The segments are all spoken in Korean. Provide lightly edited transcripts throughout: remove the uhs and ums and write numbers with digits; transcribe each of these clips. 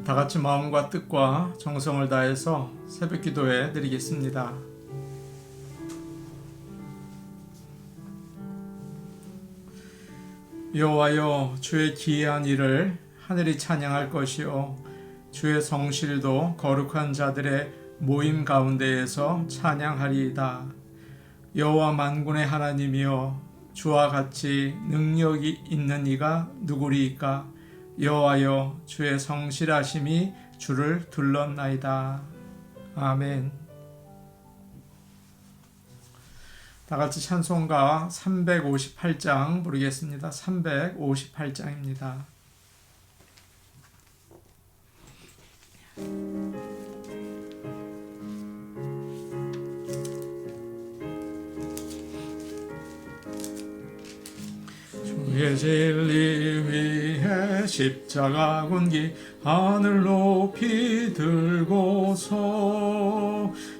다 같이 마음과 뜻과 정성을 다해서 새벽 기도해 드리겠습니다. 여호와여, 주의 기이한 일을 하늘이 찬양할 것이요 주의 성실도 거룩한 자들의 모임 가운데에서 찬양하리이다. 여호와 만군의 하나님이여, 주와 같이 능력이 있는 이가 누구리이까? 여호와여, 주의 성실하심이 주를 둘렀나이다. 아멘. 다 같이 찬송가 358장 부르겠습니다. 358장입니다. 주의 진리 위에 십자가 군기 하늘 높이 들고서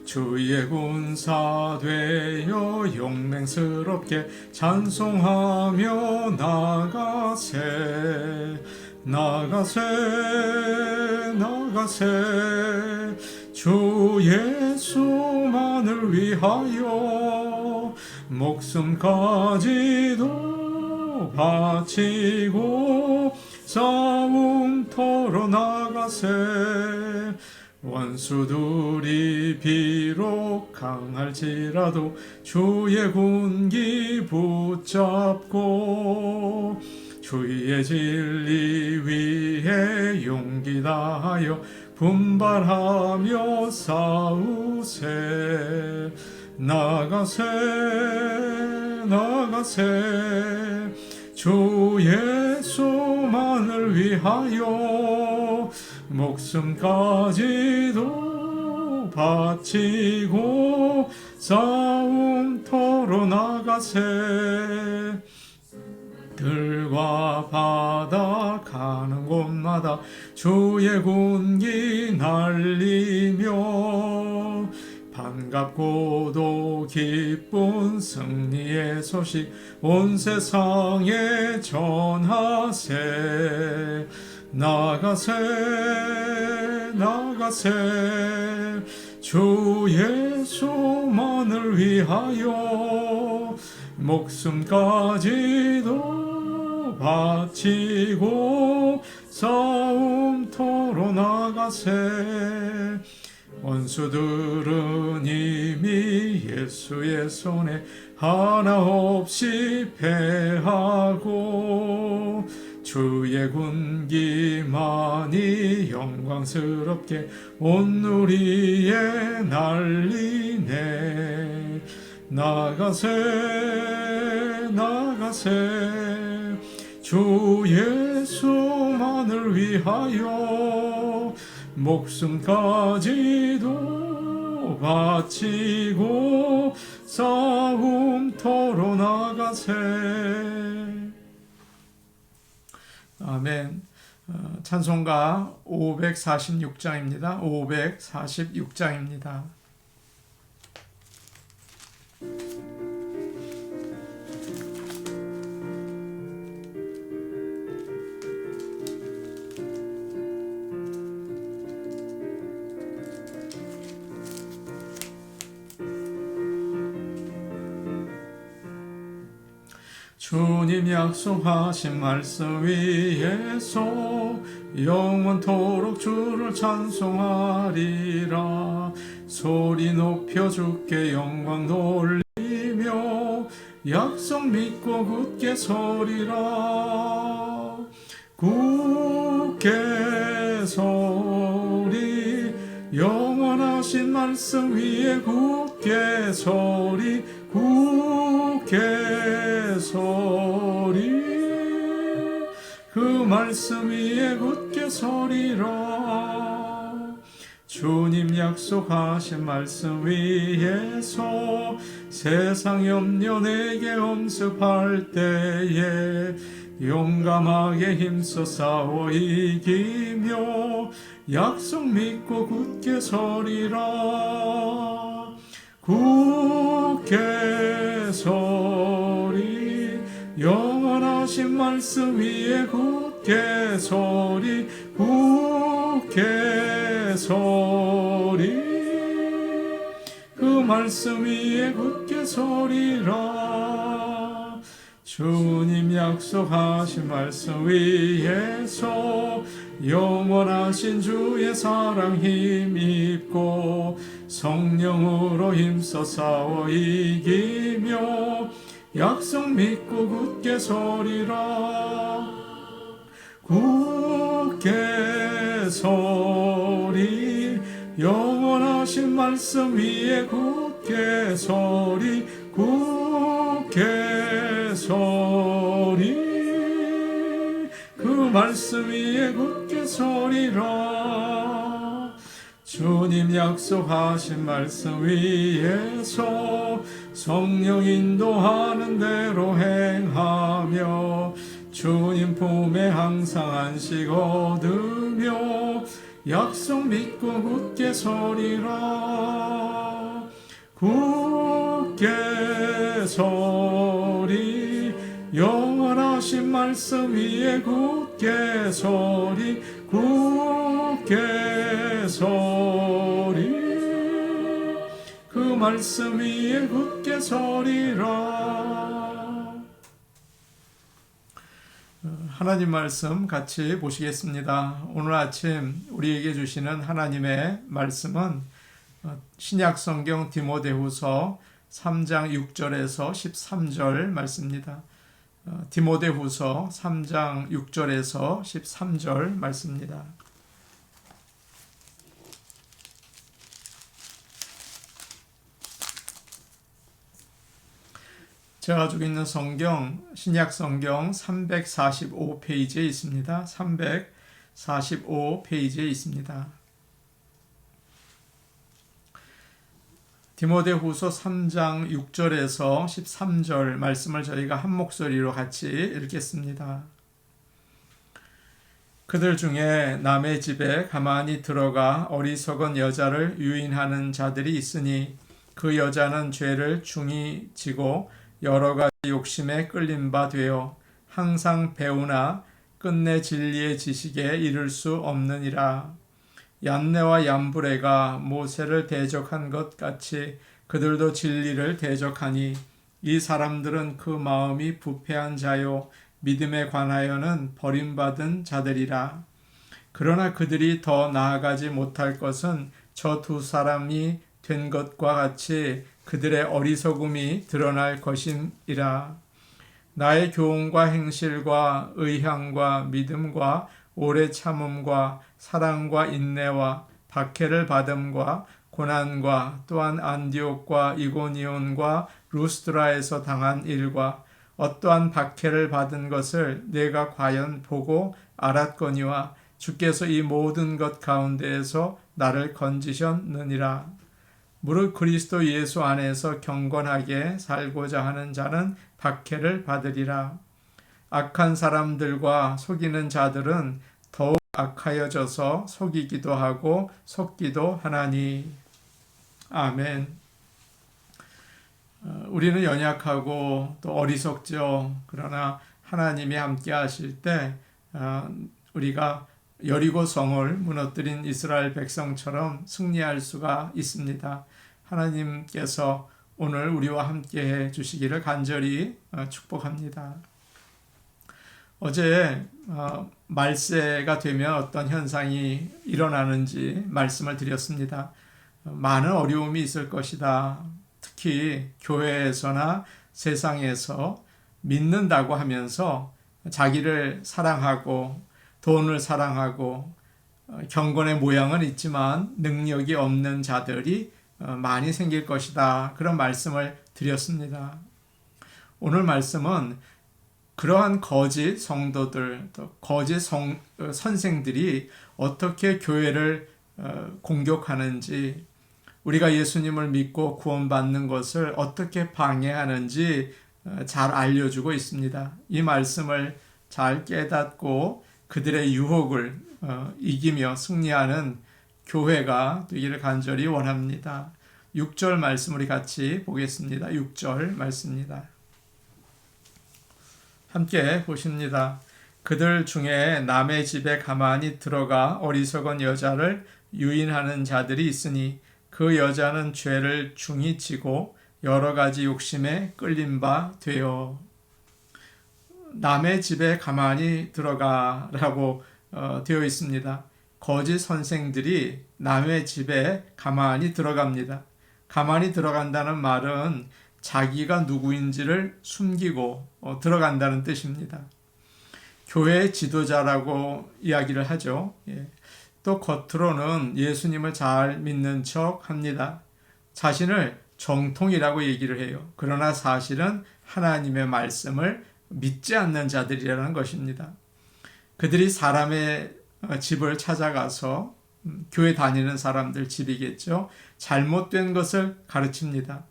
주의 군사 되어 용맹스럽게 찬송하며 나가세 주 예수만을 위하여 목숨까지도 바치고 싸움터로 나가세. 원수들이 비록 강할지라도 주의 군기 붙잡고 주의 진리 위에 용기 다하여 분발하며 싸우세. 나가세 주 예수만을 위하여 목숨까지도 바치고 싸움터로 나가세. 들과 바다 가는 곳마다 주의 군기 날리며 반갑고도 기쁜 승리의 소식 온 세상에 전하세. 나가세 주 예수만을 위하여 목숨까지도 바치고 싸움터로 나가세. 원수들은 이미 예수의 손에 하나 없이 패하고 주의 군기만이 영광스럽게 온 누리에 날리네. 나가세 주 예수만을 위하여 목숨까지도 바치고 싸움터로 나가세. 아멘. 찬송가 546장입니다. 546장입니다. 주님 약속하신 말씀 위에서 영원토록 주를 찬송하리라. 소리 높여 주께 영광 돌리며 약속 믿고 굳게 서리라. 굳게 서리 영원하신 말씀 위에 굳게 서리. 굳게 서리 그 말씀 위에 굳게 서리라. 주님 약속하신 말씀 위에서 세상 염려 내게 엄습할 때에 용감하게 힘써 싸워 이기며 약속 믿고 굳게 서리라. 굳게 서리 영원하신 영원하신 말씀 위에 굳게 서리 굳게 서리 그 말씀 위에 굳게 서리라. 주님 약속하신 말씀 위에서 영원하신 주의 사랑 힘입고 성령으로 힘써 싸워 이기며 약속 믿고 굳게 서리라. 굳게 서리 영원하신 말씀 위에 굳게 서리 굳게 서리 그 말씀 위에 굳게 서리라. 주님 약속하신 말씀 위에서 성령 인도하는 대로 행하며 주님 품에 항상 안식 얻으며 약속 믿고 굳게 서리라. 굳게 서리 영원하신 말씀 위에 굳게 서리 굳게 서리 그 말씀 위에 굳게 서리라. 하나님 말씀 같이 보시겠습니다. 오늘 아침 우리에게 주시는 하나님의 말씀은 신약성경 디모데후서 3장 6절에서 13절 말씀입니다. 디모데후서 3장 6절에서 13절 말씀입니다. 제가 가지고 있는 성경 신약성경 345페이지에 있습니다. 345페이지에 있습니다. 디모데후서 3장 6절에서 13절 말씀을 저희가 한 목소리로 같이 읽겠습니다. 그들 중에 남의 집에 가만히 들어가 어리석은 여자를 유인하는 자들이 있으니 그 여자는 죄를 중히 지고 여러 가지 욕심에 끌린 바 되어 항상 배우나 끝내 진리의 지식에 이를 수 없느니라. 얀네와 얀브레가 모세를 대적한 것 같이 그들도 진리를 대적하니 이 사람들은 그 마음이 부패한 자요 믿음에 관하여는 버림받은 자들이라. 그러나 그들이 더 나아가지 못할 것은 저 두 사람이 된 것과 같이 그들의 어리석음이 드러날 것임이라. 나의 교훈과 행실과 의향과 믿음과 오래 참음과 사랑과 인내와 박해를 받음과 고난과 또한 안디옥과 이고니온과 루스드라에서 당한 일과 어떠한 박해를 받은 것을 내가 과연 보고 알았거니와 주께서 이 모든 것 가운데에서 나를 건지셨느니라. 무릇 그리스도 예수 안에서 경건하게 살고자 하는 자는 박해를 받으리라. 악한 사람들과 속이는 자들은 더욱 악하여져서 속이기도 하고 속기도 하나니. 아멘. 우리는 연약하고 또 어리석죠. 그러나 하나님이 함께 하실 때 우리가 여리고 성을 무너뜨린 이스라엘 백성처럼 승리할 수가 있습니다. 하나님께서 오늘 우리와 함께 해 주시기를 간절히 축복합니다. 어제 말세가 되면 어떤 현상이 일어나는지 말씀을 드렸습니다. 많은 어려움이 있을 것이다. 특히 교회에서나 세상에서 믿는다고 하면서 자기를 사랑하고 돈을 사랑하고 경건의 모양은 있지만 능력이 없는 자들이 많이 생길 것이다. 그런 말씀을 드렸습니다. 오늘 말씀은 그러한 거짓 성도들, 또 거짓 선생들이 어떻게 교회를 공격하는지, 우리가 예수님을 믿고 구원받는 것을 어떻게 방해하는지 잘 알려주고 있습니다. 이 말씀을 잘 깨닫고 그들의 유혹을 이기며 승리하는 교회가 되기를 간절히 원합니다. 6절 말씀 우리 같이 보겠습니다. 6절 말씀입니다. 함께 보십니다. 그들 중에 남의 집에 가만히 들어가 어리석은 여자를 유인하는 자들이 있으니 그 여자는 죄를 중히 지고 여러 가지 욕심에 끌린 바 되어. 남의 집에 가만히 들어가라고 되어 있습니다. 거짓 선생들이 남의 집에 가만히 들어갑니다. 가만히 들어간다는 말은 자기가 누구인지를 숨기고 들어간다는 뜻입니다. 교회 지도자라고 이야기를 하죠. 또 겉으로는 예수님을 잘 믿는 척 합니다. 자신을 정통이라고 얘기를 해요. 그러나 사실은 하나님의 말씀을 믿지 않는 자들이라는 것입니다. 그들이 사람의 집을 찾아가서 교회 다니는 사람들 집이겠죠. 잘못된 것을 가르칩니다.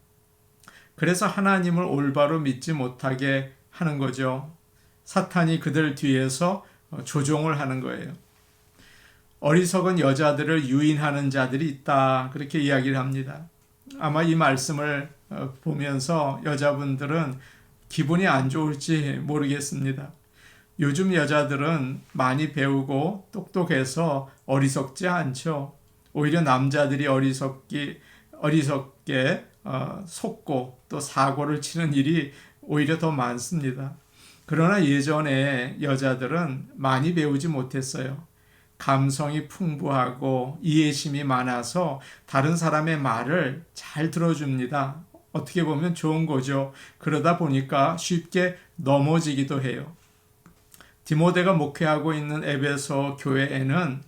그래서 하나님을 올바로 믿지 못하게 하는 거죠. 사탄이 그들 뒤에서 조종을 하는 거예요. 어리석은 여자들을 유인하는 자들이 있다. 그렇게 이야기를 합니다. 아마 이 말씀을 보면서 여자분들은 기분이 안 좋을지 모르겠습니다. 요즘 여자들은 많이 배우고 똑똑해서 어리석지 않죠. 오히려 남자들이 어리석게 속고 또 사고를 치는 일이 오히려 더 많습니다. 그러나 예전에 여자들은 많이 배우지 못했어요. 감성이 풍부하고 이해심이 많아서 다른 사람의 말을 잘 들어줍니다. 어떻게 보면 좋은 거죠. 그러다 보니까 쉽게 넘어지기도 해요. 디모데가 목회하고 있는 에베소 교회에는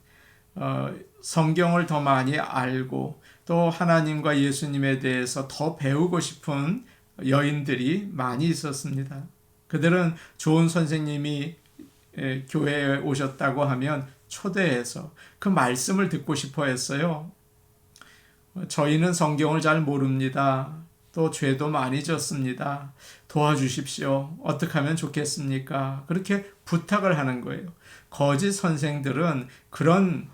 성경을 더 많이 알고 또 하나님과 예수님에 대해서 더 배우고 싶은 여인들이 많이 있었습니다. 그들은 좋은 선생님이 교회에 오셨다고 하면 초대해서 그 말씀을 듣고 싶어 했어요. 저희는 성경을 잘 모릅니다. 또 죄도 많이 졌습니다. 도와주십시오. 어떻게 하면 좋겠습니까? 그렇게 부탁을 하는 거예요. 거짓 선생들은 그런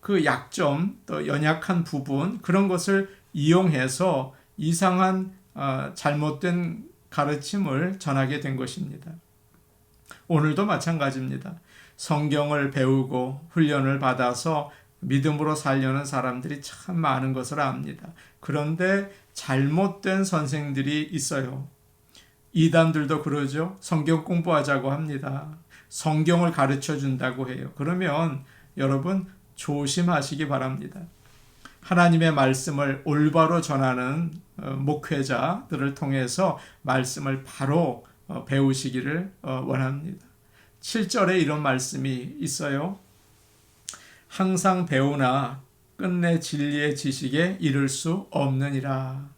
그 약점 또 연약한 부분 그런 것을 이용해서 이상한 잘못된 가르침을 전하게 된 것입니다. 오늘도 마찬가지입니다. 성경을 배우고 훈련을 받아서 믿음으로 살려는 사람들이 참 많은 것을 압니다. 그런데 잘못된 선생들이 있어요. 이단들도 그러죠. 성경 공부하자고 합니다. 성경을 가르쳐 준다고 해요. 그러면 여러분 조심하시기 바랍니다. 하나님의 말씀을 올바로 전하는 목회자들을 통해서 말씀을 바로 배우시기를 원합니다. 7절에 이런 말씀이 있어요. 항상 배우나 끝내 진리의 지식에 이를 수 없느니라.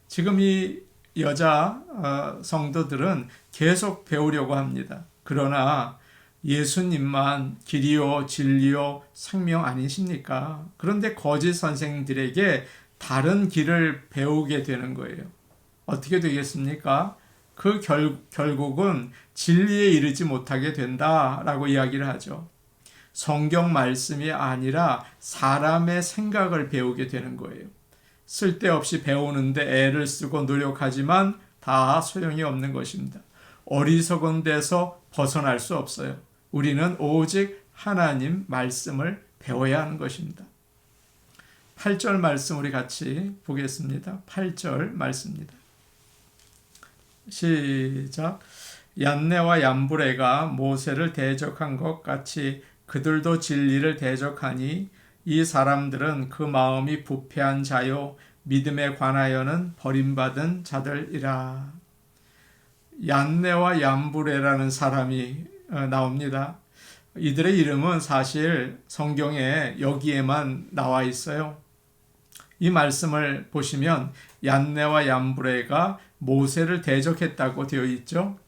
지금 이 여자 성도들은 계속 배우려고 합니다. 그러나 예수님만 길이요 진리요 생명 아니십니까? 그런데 거짓 선생들에게 다른 길을 배우게 되는 거예요. 어떻게 되겠습니까? 그 결국은 진리에 이르지 못하게 된다라고 이야기를 하죠. 성경 말씀이 아니라 사람의 생각을 배우게 되는 거예요. 쓸데없이 배우는데 애를 쓰고 노력하지만 다 소용이 없는 것입니다. 어리석은 데서 벗어날 수 없어요. 우리는 오직 하나님 말씀을 배워야 하는 것입니다. 8절 말씀 우리 같이 보겠습니다. 8절 말씀입니다. 시작. 얀네와 얀브레가 모세를 대적한 것 같이 그들도 진리를 대적하니 이 사람들은 그 마음이 부패한 자요 믿음에 관하여는 버림받은 자들이라. 얀네와 얀브레라는 사람이 나옵니다. 이들의 이름은 사실 성경에 여기에만 나와 있어요. 이 말씀을 보시면 얀네와 얀브레가 모세를 대적했다고 되어 있죠.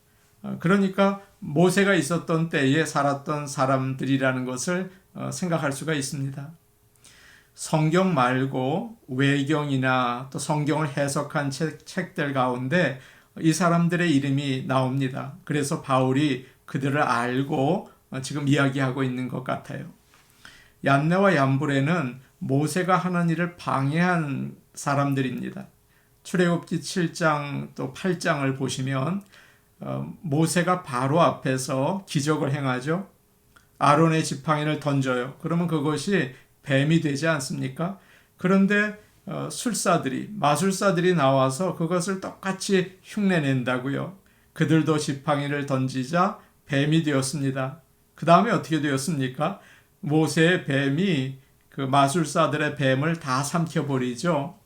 그러니까 모세가 있었던 때에 살았던 사람들이라는 것을 생각할 수가 있습니다. 성경 말고 외경이나 또 성경을 해석한 책들 가운데 이 사람들의 이름이 나옵니다. 그래서 바울이 그들을 알고 지금 이야기하고 있는 것 같아요. 얀네와 얀브레는 모세가 하는 일을 방해한 사람들입니다. 출애굽기 7장 또 8장을 보시면 모세가 바로 앞에서 기적을 행하죠. 아론의 지팡이를 던져요. 그러면 그것이 뱀이 되지 않습니까? 그런데 마술사들이 나와서 그것을 똑같이 흉내낸다고요. 그들도 지팡이를 던지자 뱀이 되었습니다. 그 다음에 어떻게 되었습니까? 모세의 뱀이 그 마술사들의 뱀을 다 삼켜버리죠.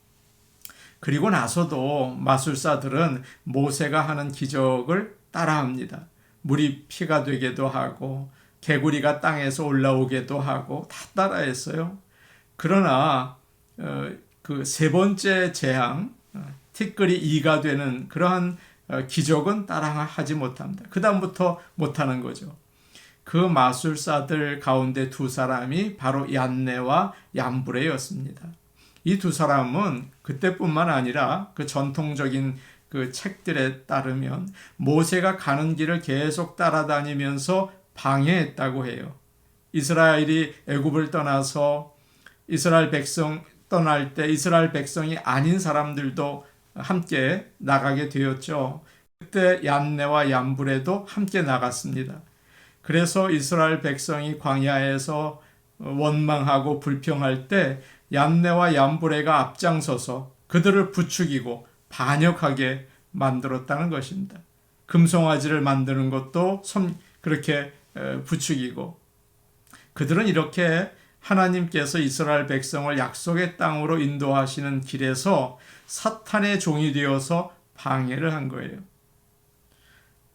그리고 나서도 마술사들은 모세가 하는 기적을 따라합니다. 물이 피가 되게도 하고 개구리가 땅에서 올라오게도 하고 다 따라했어요. 그러나 그 세 번째 재앙, 티끌이 2가 되는 그러한 기적은 따라하지 못합니다. 그 다음부터 못하는 거죠. 그 마술사들 가운데 두 사람이 바로 얀네와 얀브레였습니다. 이 두 사람은 그때뿐만 아니라 그 전통적인 그 책들에 따르면 모세가 가는 길을 계속 따라다니면서 방해했다고 해요. 이스라엘이 애굽을 떠나서 이스라엘 백성 떠날 때 이스라엘 백성이 아닌 사람들도 함께 나가게 되었죠. 그때 얀네와 얀브레도 함께 나갔습니다. 그래서 이스라엘 백성이 광야에서 원망하고 불평할 때 얀네와 얀브레가 앞장서서 그들을 부추기고 반역하게 만들었다는 것입니다. 금송아지를 만드는 것도 그렇게 부추기고, 그들은 이렇게 하나님께서 이스라엘 백성을 약속의 땅으로 인도하시는 길에서 사탄의 종이 되어서 방해를 한 거예요.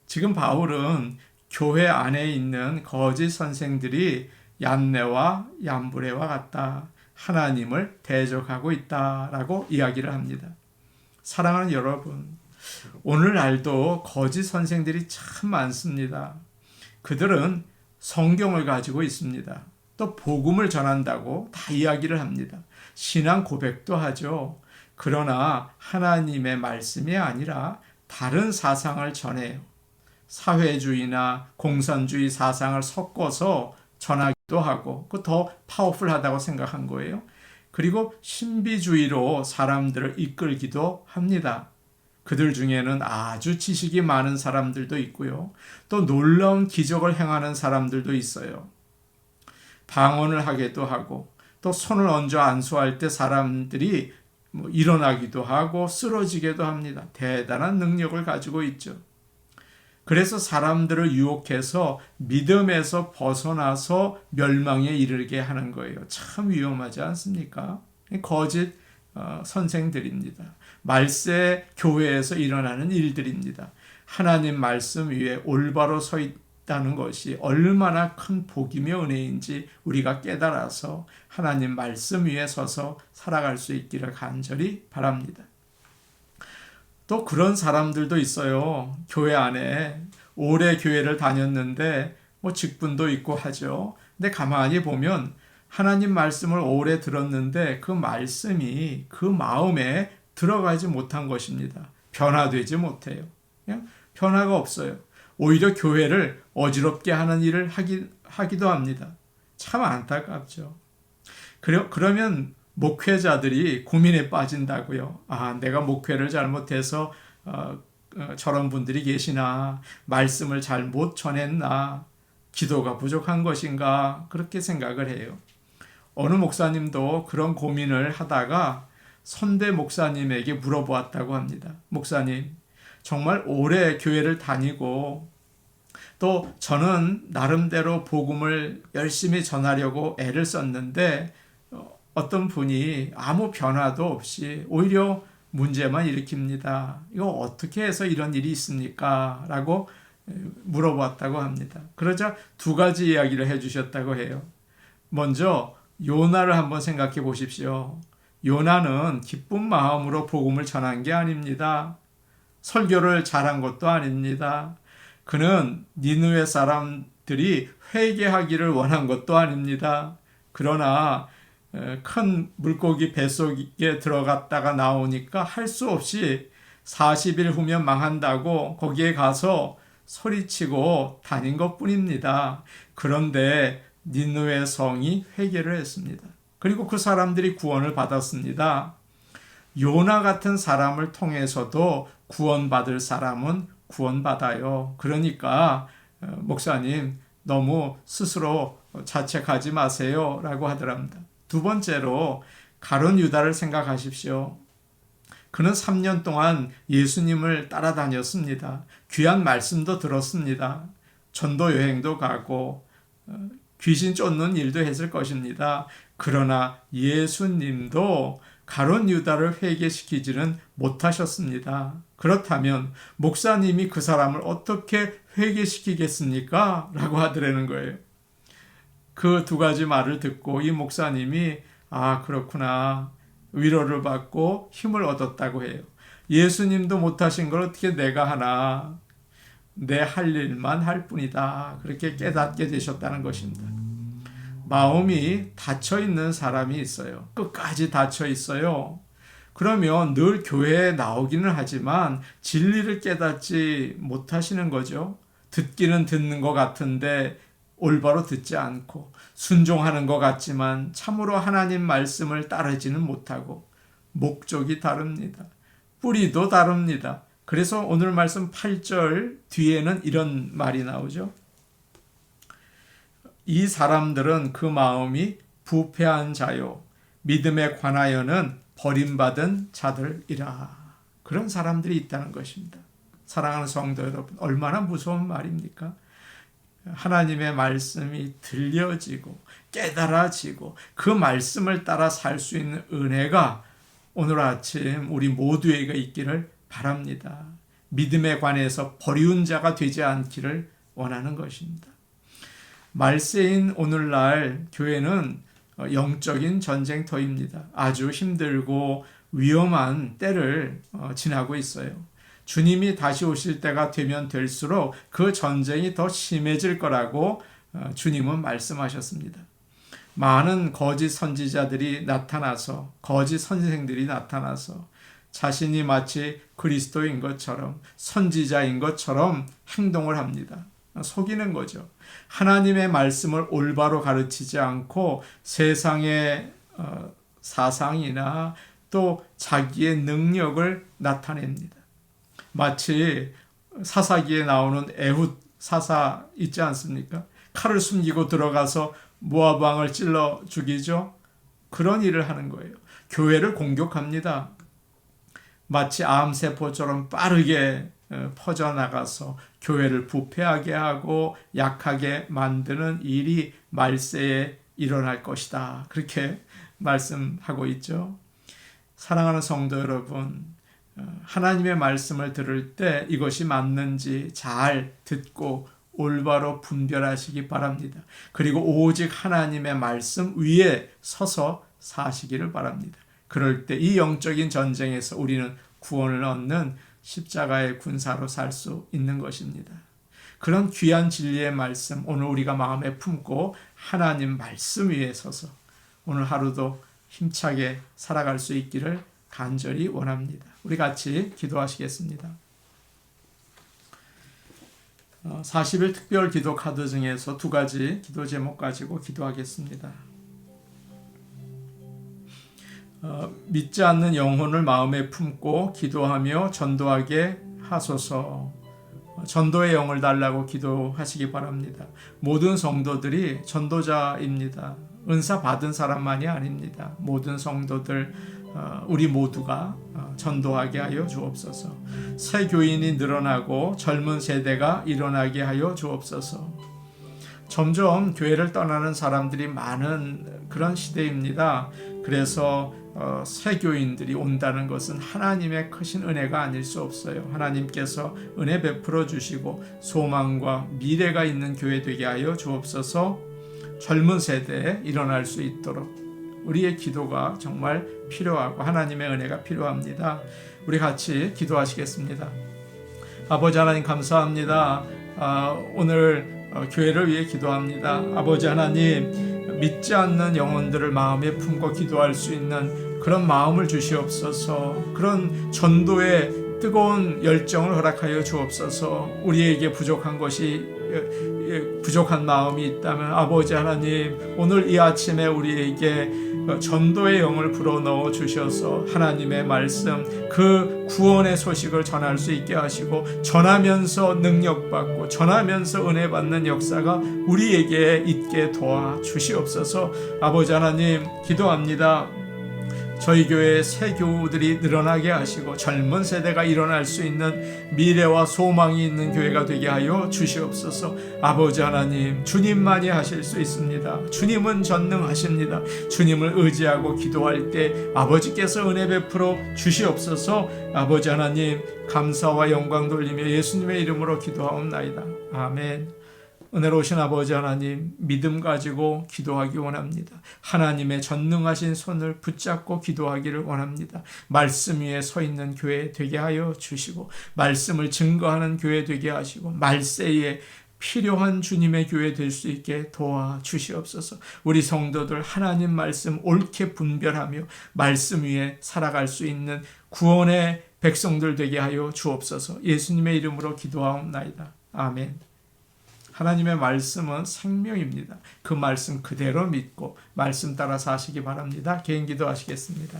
지금 바울은 교회 안에 있는 거짓 선생들이 얀네와 얀브레와 같다, 하나님을 대적하고 있다라고 이야기를 합니다. 사랑하는 여러분, 오늘날도 거짓 선생들이 참 많습니다. 그들은 성경을 가지고 있습니다. 또 복음을 전한다고 다 이야기를 합니다. 신앙 고백도 하죠. 그러나 하나님의 말씀이 아니라 다른 사상을 전해요. 사회주의나 공산주의 사상을 섞어서 전하기도 하고, 그 더 파워풀하다고 생각한 거예요. 그리고 신비주의로 사람들을 이끌기도 합니다. 그들 중에는 아주 지식이 많은 사람들도 있고요. 또 놀라운 기적을 행하는 사람들도 있어요. 방언을 하기도 하고, 또 손을 얹어 안수할 때 사람들이 일어나기도 하고 쓰러지기도 합니다. 대단한 능력을 가지고 있죠. 그래서 사람들을 유혹해서 믿음에서 벗어나서 멸망에 이르게 하는 거예요. 참 위험하지 않습니까? 거짓 선생들입니다. 말세 교회에서 일어나는 일들입니다. 하나님 말씀 위에 올바로 서 있다는 것이 얼마나 큰 복이며 은혜인지 우리가 깨달아서 하나님 말씀 위에 서서 살아갈 수 있기를 간절히 바랍니다. 또 그런 사람들도 있어요. 교회 안에 오래 교회를 다녔는데 직분도 있고 하죠. 근데 가만히 보면 하나님 말씀을 오래 들었는데 그 말씀이 그 마음에 들어가지 못한 것입니다. 변화되지 못해요. 그냥 변화가 없어요. 오히려 교회를 어지럽게 하는 일을 하기도 합니다. 참 안타깝죠. 그러면 목회자들이 고민에 빠진다고요. 내가 목회를 잘못해서 저런 분들이 계시나, 말씀을 잘못 전했나, 기도가 부족한 것인가, 그렇게 생각을 해요. 어느 목사님도 그런 고민을 하다가 선배 목사님에게 물어보았다고 합니다. 목사님, 정말 오래 교회를 다니고 또 저는 나름대로 복음을 열심히 전하려고 애를 썼는데 어떤 분이 아무 변화도 없이 오히려 문제만 일으킵니다. 이거 어떻게 해서 이런 일이 있습니까? 라고 물어봤다고 합니다. 그러자 두 가지 이야기를 해주셨다고 해요. 먼저 요나를 한번 생각해 보십시오. 요나는 기쁜 마음으로 복음을 전한 게 아닙니다. 설교를 잘한 것도 아닙니다. 그는 니느웨 사람들이 회개하기를 원한 것도 아닙니다. 그러나 큰 물고기 뱃속에 들어갔다가 나오니까 할 수 없이 40일 후면 망한다고 거기에 가서 소리치고 다닌 것뿐입니다. 그런데 니느웨 성이 회개를 했습니다. 그리고 그 사람들이 구원을 받았습니다. 요나 같은 사람을 통해서도 구원받을 사람은 구원받아요. 그러니까 목사님 너무 스스로 자책하지 마세요 라고 하더랍니다. 두 번째로 가룟 유다를 생각하십시오. 그는 3년 동안 예수님을 따라다녔습니다. 귀한 말씀도 들었습니다. 전도 여행도 가고 귀신 쫓는 일도 했을 것입니다. 그러나 예수님도 가룟 유다를 회개시키지는 못하셨습니다. 그렇다면 목사님이 그 사람을 어떻게 회개시키겠습니까? 라고 하더라는 거예요. 그 두 가지 말을 듣고 이 목사님이 그렇구나, 위로를 받고 힘을 얻었다고 해요. 예수님도 못하신 걸 어떻게 내가 하나, 내 할 일만 할 뿐이다, 그렇게 깨닫게 되셨다는 것입니다. 마음이 닫혀있는 사람이 있어요. 끝까지 닫혀있어요. 그러면 늘 교회에 나오기는 하지만 진리를 깨닫지 못하시는 거죠. 듣기는 듣는 것 같은데 올바로 듣지 않고, 순종하는 것 같지만 참으로 하나님 말씀을 따르지는 못하고, 목적이 다릅니다. 뿌리도 다릅니다. 그래서 오늘 말씀 8절 뒤에는 이런 말이 나오죠. 이 사람들은 그 마음이 부패한 자요, 믿음에 관하여는 버림받은 자들이라. 그런 사람들이 있다는 것입니다. 사랑하는 성도 여러분, 얼마나 무서운 말입니까? 하나님의 말씀이 들려지고 깨달아지고 그 말씀을 따라 살 수 있는 은혜가 오늘 아침 우리 모두에게 있기를 바랍니다. 믿음에 관해서 버리운 자가 되지 않기를 원하는 것입니다. 말세인 오늘날 교회는 영적인 전쟁터입니다. 아주 힘들고 위험한 때를 지나고 있어요. 주님이 다시 오실 때가 되면 될수록 그 전쟁이 더 심해질 거라고 주님은 말씀하셨습니다. 많은 거짓 선지자들이 나타나서, 거짓 선생들이 나타나서 자신이 마치 그리스도인 것처럼, 선지자인 것처럼 행동을 합니다. 속이는 거죠. 하나님의 말씀을 올바로 가르치지 않고 세상의 사상이나 또 자기의 능력을 나타냅니다. 마치 사사기에 나오는 에훗 사사 있지 않습니까? 칼을 숨기고 들어가서 모압 왕을 찔러 죽이죠. 그런 일을 하는 거예요. 교회를 공격합니다. 마치 암세포처럼 빠르게 퍼져나가서 교회를 부패하게 하고 약하게 만드는 일이 말세에 일어날 것이다, 그렇게 말씀하고 있죠. 사랑하는 성도 여러분, 하나님의 말씀을 들을 때 이것이 맞는지 잘 듣고 올바로 분별하시기 바랍니다. 그리고 오직 하나님의 말씀 위에 서서 사시기를 바랍니다. 그럴 때 이 영적인 전쟁에서 우리는 구원을 얻는 십자가의 군사로 살 수 있는 것입니다. 그런 귀한 진리의 말씀 오늘 우리가 마음에 품고 하나님 말씀 위에 서서 오늘 하루도 힘차게 살아갈 수 있기를 간절히 원합니다. 우리 같이 기도하시겠습니다. 40일 특별 기도 카드 중에서 두 가지 기도 제목 가지고 기도하겠습니다. 믿지 않는 영혼을 마음에 품고 기도하며 전도하게 하소서. 전도의 영을 달라고 기도하시기 바랍니다. 모든 성도들이 전도자입니다. 은사 받은 사람만이 아닙니다. 모든 성도들, 우리 모두가 전도하게 하여 주옵소서. 새 교인이 늘어나고 젊은 세대가 일어나게 하여 주옵소서. 점점 교회를 떠나는 사람들이 많은 그런 시대입니다. 그래서 새 교인들이 온다는 것은 하나님의 크신 은혜가 아닐 수 없어요. 하나님께서 은혜 베풀어 주시고 소망과 미래가 있는 교회 되게 하여 주옵소서. 젊은 세대에 일어날 수 있도록 우리의 기도가 정말 필요하고 하나님의 은혜가 필요합니다. 우리 같이 기도하시겠습니다. 아버지 하나님 감사합니다. 오늘 교회를 위해 기도합니다. 아버지 하나님, 믿지 않는 영혼들을 마음에 품고 기도할 수 있는 그런 마음을 주시옵소서. 그런 전도의 뜨거운 열정을 허락하여 주옵소서. 우리에게 부족한 것이 부족한 마음이 있다면 아버지 하나님, 오늘 이 아침에 우리에게 전도의 영을 불어넣어 주셔서 하나님의 말씀, 그 구원의 소식을 전할 수 있게 하시고, 전하면서 능력받고 전하면서 은혜 받는 역사가 우리에게 있게 도와 주시옵소서. 아버지 하나님, 기도합니다. 저희 교회에 새 교우들이 늘어나게 하시고 젊은 세대가 일어날 수 있는 미래와 소망이 있는 교회가 되게 하여 주시옵소서. 아버지 하나님, 주님만이 하실 수 있습니다. 주님은 전능하십니다. 주님을 의지하고 기도할 때 아버지께서 은혜 베풀어 주시옵소서. 아버지 하나님, 감사와 영광 돌리며 예수님의 이름으로 기도하옵나이다. 아멘. 은혜로우신 아버지 하나님, 믿음 가지고 기도하기 원합니다. 하나님의 전능하신 손을 붙잡고 기도하기를 원합니다. 말씀 위에 서 있는 교회 되게 하여 주시고, 말씀을 증거하는 교회 되게 하시고, 말세에 필요한 주님의 교회 될 수 있게 도와주시옵소서. 우리 성도들 하나님 말씀 옳게 분별하며 말씀 위에 살아갈 수 있는 구원의 백성들 되게 하여 주옵소서. 예수님의 이름으로 기도하옵나이다. 아멘. 하나님의 말씀은 생명입니다. 그 말씀 그대로 믿고 말씀 따라 사시기 바랍니다. 개인 기도하시겠습니다.